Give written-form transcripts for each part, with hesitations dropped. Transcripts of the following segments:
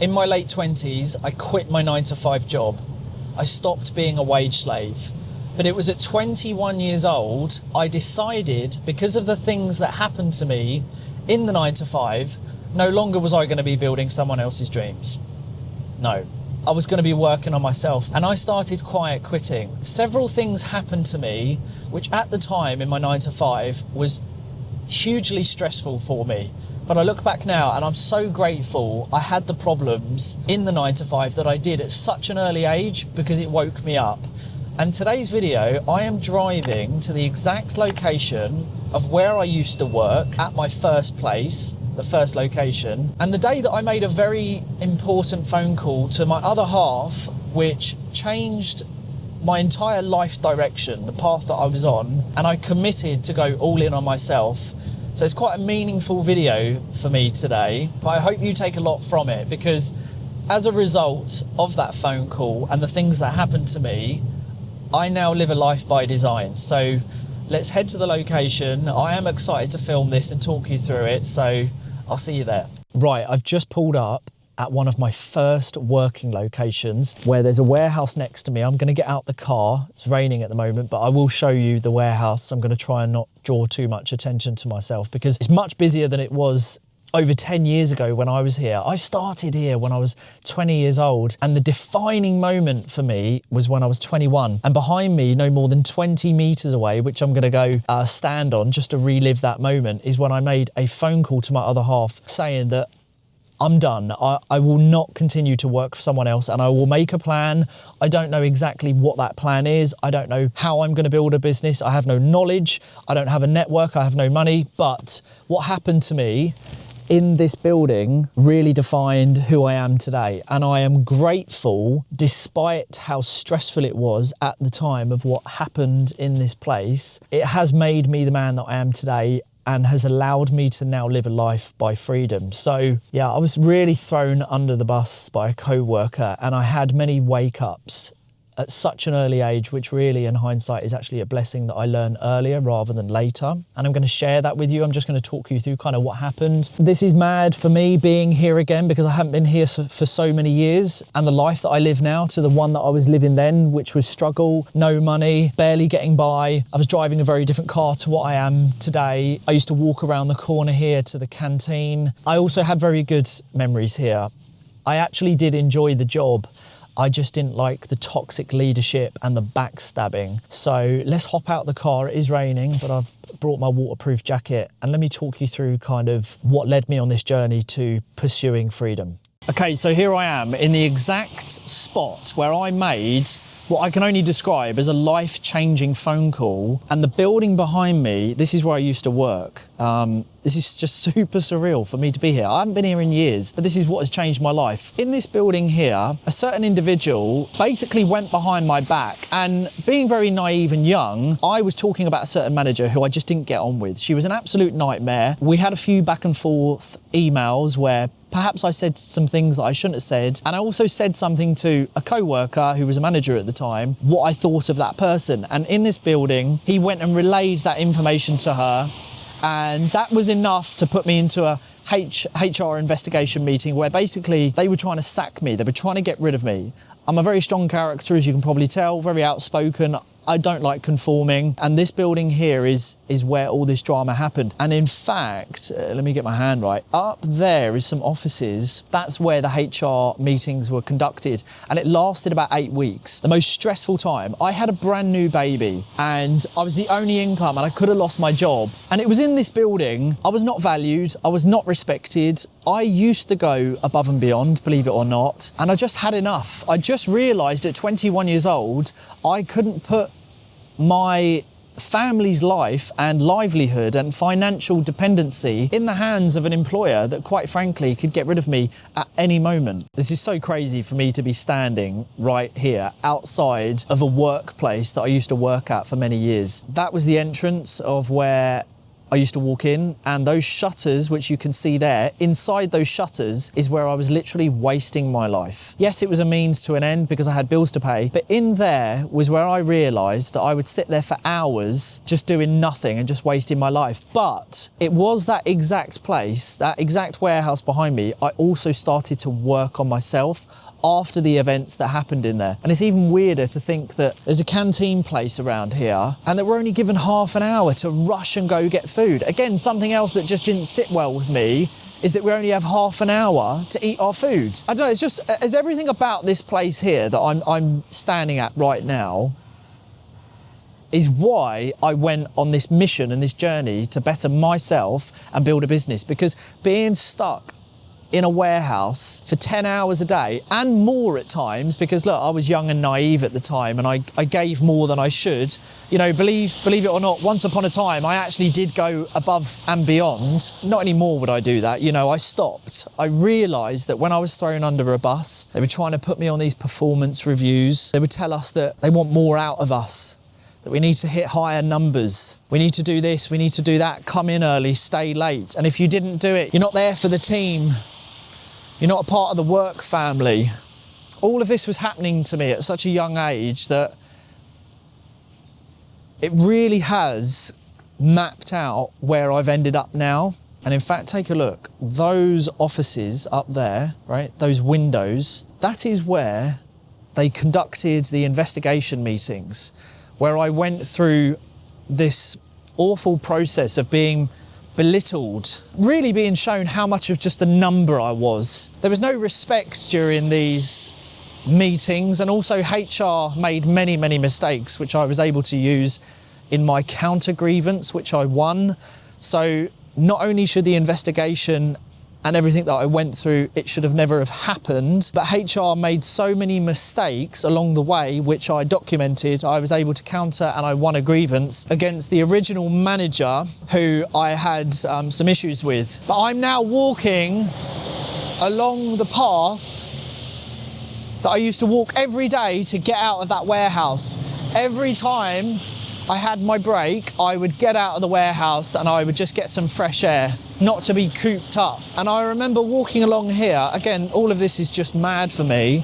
In my late 20s, I quit my 9-to-5 job. I stopped being a wage slave. But it was at 21 years old, I decided, because of the things that happened to me in the 9-to-5, no longer was I going to be building someone else's dreams. No. I was going to be working on myself, and I started quiet quitting. Several things happened to me, which at the time in my 9-to-5 was hugely stressful for me. But I look back now and I'm so grateful I had the problems in the 9-to-5 that I did at such an early age, because it woke me up. And today's video, I am driving to the exact location of where I used to work at my first place, the first location, and the day that I made a very important phone call to my other half, which changed my entire life direction, the path that I was on, and I committed to go all in on myself. So it's quite a meaningful video for me today, but I hope you take a lot from it, because as a result of that phone call and the things that happened to me, I now live a life by design. So let's head to the location. I am excited to film this and talk you through it, so I'll see you there. Right, I've just pulled up at one of my first working locations where there's a warehouse next to me. I'm going to get out the car. It's raining at the moment, but I will show you the warehouse. I'm going to try and not draw too much attention to myself, because it's much busier than it was over 10 years ago when I was here. I started here when I was 20 years old, and the defining moment for me was when I was 21. And behind me, no more than 20 meters away, which I'm going to go stand on just to relive that moment, is when I made a phone call to my other half saying that I'm done. I will not continue to work for someone else, and I will make a plan. I don't know exactly what that plan is. I don't know how I'm going to build a business. I have no knowledge. I don't have a network. I have no money. But what happened to me in this building really defined who I am today. And I am grateful, despite how stressful it was at the time of what happened in this place. It has made me the man that I am today, and has allowed me to now live a life by freedom. So yeah, I was really thrown under the bus by a co-worker, and I had many wake-ups at such an early age, which really in hindsight is actually a blessing that I learned earlier rather than later. And I'm going to share that with you. I'm just going to talk you through kind of what happened. This is mad for me being here again, because I haven't been here for so many years, and the life that I live now to the one that I was living then, which was struggle, no money, barely getting by. I was driving a very different car to what I am today. I used to walk around the corner here to the canteen. I also had very good memories here. I actually did enjoy the job. I just didn't like the toxic leadership and the backstabbing. So let's hop out the car. It is raining, but I've brought my waterproof jacket, and let me talk you through kind of what led me on this journey to pursuing freedom. Okay, so here I am in the exact spot where I made what I can only describe as a life-changing phone call. And the building behind me, this is where I used to work. This is just super surreal for me to be here. I haven't been here in years, but this is what has changed my life. In this building here, a certain individual basically went behind my back, and being very naive and young, I was talking about a certain manager who I just didn't get on with. She was an absolute nightmare. We had a few back and forth emails where perhaps I said some things that I shouldn't have said. And I also said something to a co-worker who was a manager at the time, what I thought of that person. And in this building, he went and relayed that information to her. And that was enough to put me into a HR investigation meeting where basically they were trying to sack me. They were trying to get rid of me. I'm a very strong character, as you can probably tell, very outspoken. I don't like conforming. And this building here is where all this drama happened. And in fact, let me get my hand right, up there is some offices. That's where the HR meetings were conducted. And it lasted about 8 weeks. The most stressful time. I had a brand new baby, and I was the only income, and I could have lost my job. And it was in this building. I was not valued. I was not respected. I used to go above and beyond, believe it or not. And I just had enough. I just realized at 21 years old, I couldn't put my family's life and livelihood and financial dependency in the hands of an employer that, quite frankly, could get rid of me at any moment. This is so crazy for me to be standing right here outside of a workplace that I used to work at for many years. That was the entrance of where I used to walk in, and those shutters, which you can see there, inside those shutters is where I was literally wasting my life. Yes, it was a means to an end because I had bills to pay, but in there was where I realised that I would sit there for hours just doing nothing and just wasting my life. But it was that exact place, that exact warehouse behind me, I also started to work on myself after the events that happened in there. And it's even weirder to think that there's a canteen place around here and that we're only given half an hour to rush and go get food. Again, something else that just didn't sit well with me is that we only have half an hour to eat our food. I don't know, it's just, there's everything about this place here that I'm standing at right now is why I went on this mission and this journey to better myself and build a business. Because being stuck in a warehouse for 10 hours a day and more at times, because look, I was young and naive at the time and I gave more than I should. You know, believe it or not, once upon a time I actually did go above and beyond. Not anymore would I do that. You know, I stopped. I realised that when I was thrown under a bus, they were trying to put me on these performance reviews. They would tell us that they want more out of us, that we need to hit higher numbers. We need to do this, we need to do that, come in early, stay late. And if you didn't do it, you're not there for the team. You're not a part of the work family. All of this was happening to me at such a young age that it really has mapped out where I've ended up now. And in fact, take a look. Those offices up there, right, those windows, that is where they conducted the investigation meetings, where I went through this awful process of being belittled, really being shown how much of just a number I was. There was no respect during these meetings, and also HR made many, many mistakes, which I was able to use in my counter grievance, which I won. So not only should the investigation and everything that I went through, it should have never have happened, but HR made so many mistakes along the way, which I documented. I was able to counter and I won a grievance against the original manager who I had some issues with. But I'm now walking along the path that I used to walk every day to get out of that warehouse. Every time I had my break, I would get out of the warehouse and I would just get some fresh air, not to be cooped up. And I remember walking along here, again, all of this is just mad for me,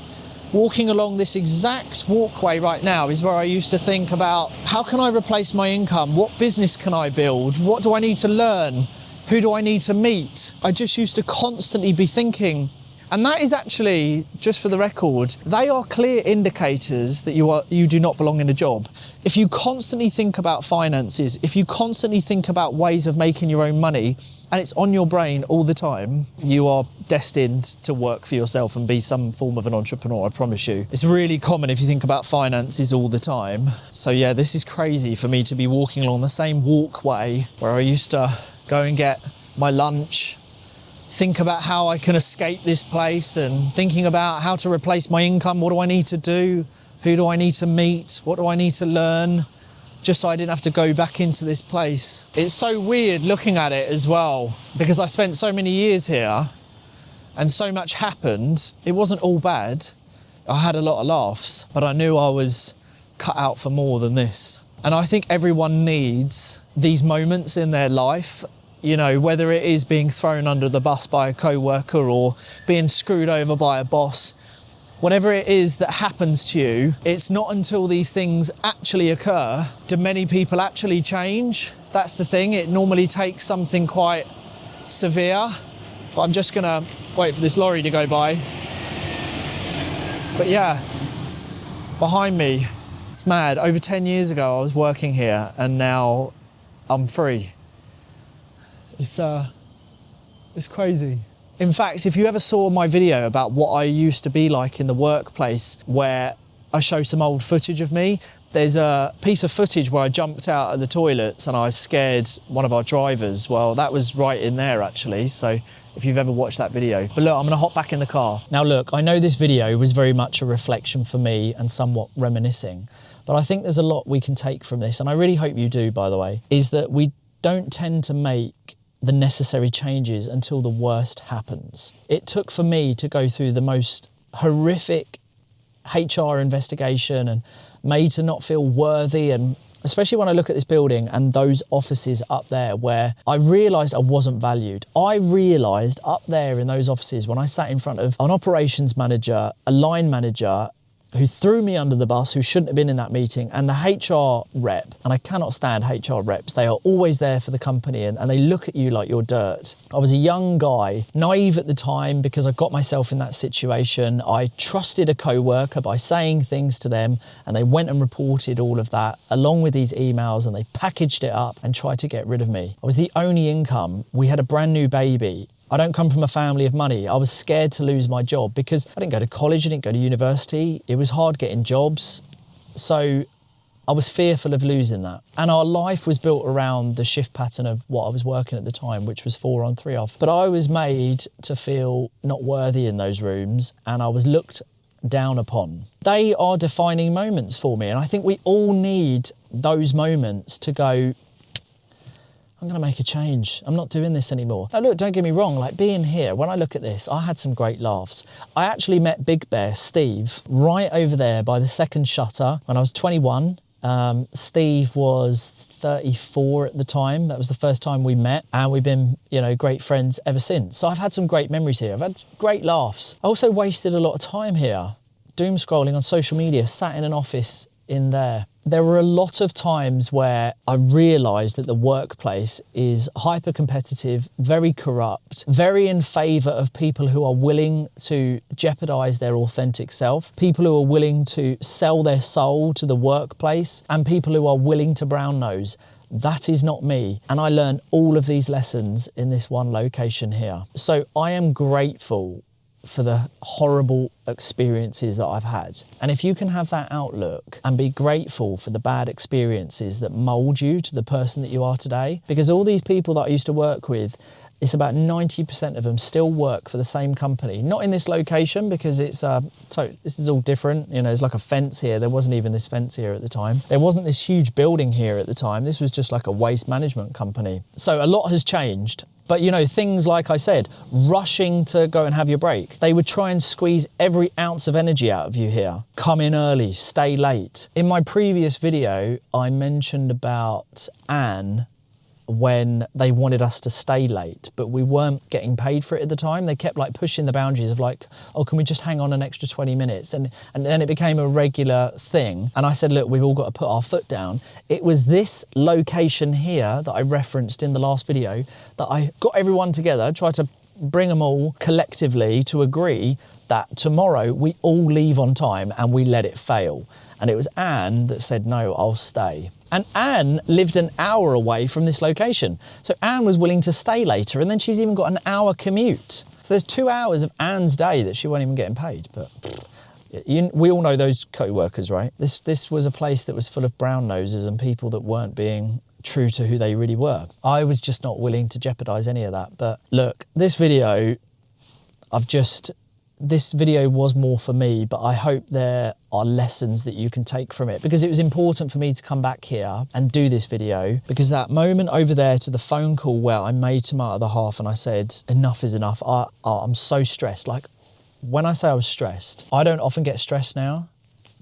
walking along this exact walkway right now is where I used to think about, how can I replace my income? What business can I build? What do I need to learn? Who do I need to meet? I just used to constantly be thinking. And that is actually, just for the record, they are clear indicators that you do not belong in a job. If you constantly think about finances, if you constantly think about ways of making your own money, and it's on your brain all the time, you are destined to work for yourself and be some form of an entrepreneur, I promise you. It's really common if you think about finances all the time. So yeah, this is crazy for me to be walking along the same walkway where I used to go and get my lunch, think about how I can escape this place, and thinking about how to replace my income. What do I need to do? Who do I need to meet? What do I need to learn? Just so I didn't have to go back into this place. It's so weird looking at it as well, because I spent so many years here and so much happened. It wasn't all bad. I had a lot of laughs, but I knew I was cut out for more than this. And I think everyone needs these moments in their life. You know, whether it is being thrown under the bus by a co-worker or being screwed over by a boss, whatever it is that happens to you, it's not until these things actually occur do many people actually change. That's the thing. It normally takes something quite severe. But I'm just gonna wait for this lorry to go by. But yeah, behind me, it's mad. Over 10 years ago, I was working here and now I'm free. It's crazy. In fact, if you ever saw my video about what I used to be like in the workplace, where I show some old footage of me, there's a piece of footage where I jumped out of the toilets and I scared one of our drivers. Well, that was right in there actually. So if you've ever watched that video. But look, I'm gonna hop back in the car. Now look, I know this video was very much a reflection for me and somewhat reminiscing, but I think there's a lot we can take from this, and I really hope you do, by the way, is that we don't tend to make the necessary changes until the worst happens. It took for me to go through the most horrific HR investigation and made to not feel worthy and especially when I look at this building and those offices up there where I realised I wasn't valued. I realised up there in those offices when I sat in front of an operations manager, a line manager, who threw me under the bus, who shouldn't have been in that meeting, and the HR rep, and I cannot stand HR reps. They are always there for the company and they look at you like you're dirt. I was a young guy, naive at the time because I got myself in that situation. I trusted a co-worker by saying things to them and they went and reported all of that along with these emails and they packaged it up and tried to get rid of me. I was the only income. We had a brand new baby. I don't come from a family of money. I was scared to lose my job because I didn't go to college, I didn't go to university. It was hard getting jobs. So I was fearful of losing that. And our life was built around the shift pattern of what I was working at the time, which was 4 on 3 off. But I was made to feel not worthy in those rooms and I was looked down upon. They are defining moments for me. And I think we all need those moments to go, I'm going to make a change. I'm not doing this anymore. Now look, don't get me wrong, like being here, when I look at this, I had some great laughs. I actually met Big Bear, Steve, right over there by the second shutter when I was 21. Steve was 34 at the time. That was the first time we met and we've been, great friends ever since. So I've had some great memories here. I've had great laughs. I also wasted a lot of time here, doom scrolling on social media, sat in an office in there. There were a lot of times where I realised that the workplace is hyper competitive, very corrupt, very in favour of people who are willing to jeopardise their authentic self, people who are willing to sell their soul to the workplace, and people who are willing to brown nose. That is not me. And I learned all of these lessons in this one location here. So I am grateful for the horrible experiences that I've had. And if you can have that outlook and be grateful for the bad experiences that mould you to the person that you are today, because all these people that I used to work with, it's about 90% of them still work for the same company. Not in this location because this is all different. There's like a fence here. There wasn't even this fence here at the time. There wasn't this huge building here at the time. This was just like a waste management company. So a lot has changed. But things like I said, rushing to go and have your break. They would try and squeeze every ounce of energy out of you here. Come in early, stay late. In my previous video, I mentioned about Anne when they wanted us to stay late, but we weren't getting paid for it at the time. They kept pushing the boundaries of oh, can we just hang on an extra 20 minutes? And then it became a regular thing. And I said, look, we've all got to put our foot down. It was this location here that I referenced in the last video that I got everyone together, tried to bring them all collectively to agree that tomorrow we all leave on time and we let it fail. And it was Anne that said, no, I'll stay. And Anne lived an hour away from this location. So Anne was willing to stay later, and then she's even got an hour commute. So there's 2 hours of Anne's day that she won't even getting paid. But we all know those co-workers, right? This was a place that was full of brown noses and people that weren't being true to who they really were. I was just not willing to jeopardise any of that. But look, this video, this video was more for me, but I hope there are lessons that you can take from it, because it was important for me to come back here and do this video, because that moment over there to the phone call where I made to my other half and I said, enough is enough. I'm so stressed. When I say I was stressed, I don't often get stressed now,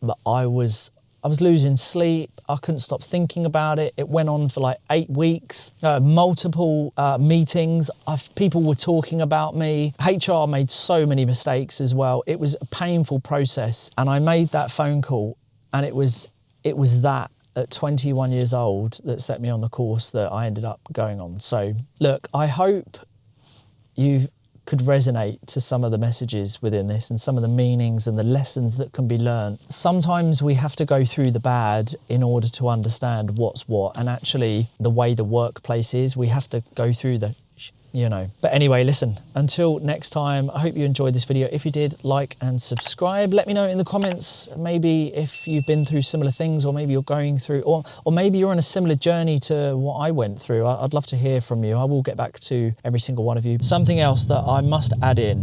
but I was losing sleep. I couldn't stop thinking about it. It went on for 8 weeks, multiple meetings. People were talking about me. HR made so many mistakes as well. It was a painful process. And I made that phone call, and it was that at 21 years old that set me on the course that I ended up going on. So look, I hope you could resonate to some of the messages within this and some of the meanings and the lessons that can be learned. Sometimes we have to go through the bad in order to understand what's what, and actually the way the workplace is, we have to go through the But anyway, listen, until next time, I hope you enjoyed this video. If you did, like and subscribe. Let me know in the comments maybe if you've been through similar things, or maybe you're going through, or maybe you're on a similar journey to what I went through. I'd love to hear from you. I will get back to every single one of you. Something else that I must add in.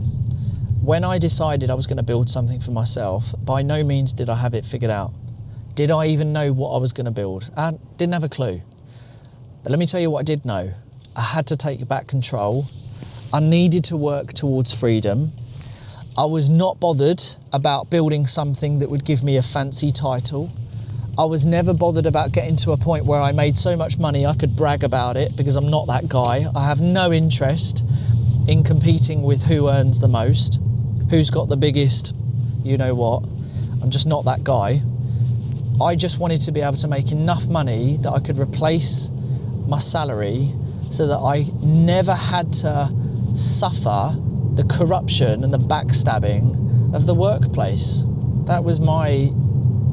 When I decided I was going to build something for myself, by no means did I have it figured out. Did I even know what I was going to build? I didn't have a clue. But let me tell you what I did know. I had to take back control. I needed to work towards freedom. I was not bothered about building something that would give me a fancy title. I was never bothered about getting to a point where I made so much money I could brag about it, because I'm not that guy. I have no interest in competing with who earns the most, who's got the biggest, you know what. I'm just not that guy. I just wanted to be able to make enough money that I could replace my salary so that I never had to suffer the corruption and the backstabbing of the workplace. That was my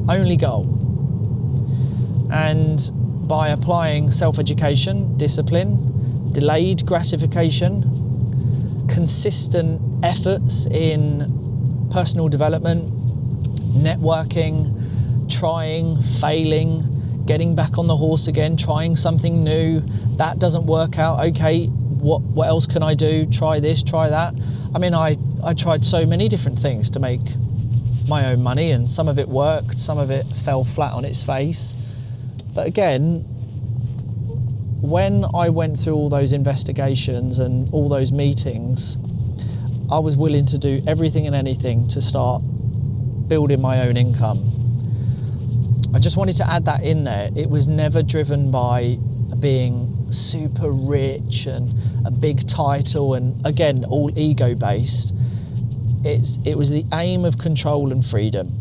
only goal. And by applying self-education, discipline, delayed gratification, consistent efforts in personal development, networking, trying, failing, getting back on the horse again, trying something new, that doesn't work out, okay, what else can I do? Try this, try that. I mean, I tried so many different things to make my own money, and some of it worked, some of it fell flat on its face. But again, when I went through all those investigations and all those meetings, I was willing to do everything and anything to start building my own income. I just wanted to add that in there. It was never driven by being super rich and a big title, and again, all ego based. It was the aim of control and freedom,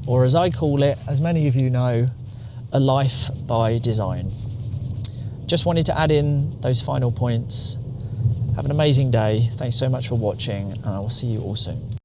or as I call it, as many of you know, a life by design. Just wanted to add in those final points. Have an amazing day. Thanks so much for watching, and I will see you all soon.